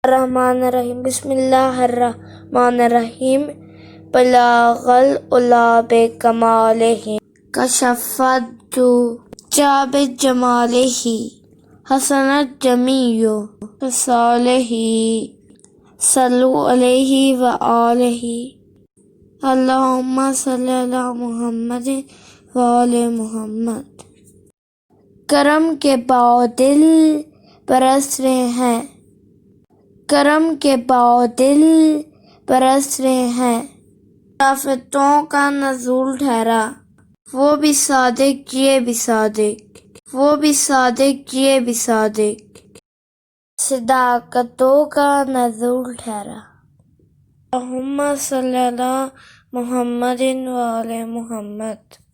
الرحمن الرحیم بسم اللہ الرحمن الرحیم بلغ العلا بکمالہ کشف الدجى بجمالہ حسنت جمیع خصالہ صلو علیہ وآلہ اللہم صلی علی محمد وآل محمد۔ کرم کے پاؤ دل برس رہے ہیں، کرم کے پاؤ دل برس رہے ہیں، شرافتوں کا نزول ٹھہرا، وہ بھی صادق یہ بھی صادق، وہ بھی صادق یہ بھی صادق، صداقتوں کا نزول ٹھہرا۔ اللہم صلی علی محمد وآل محمد۔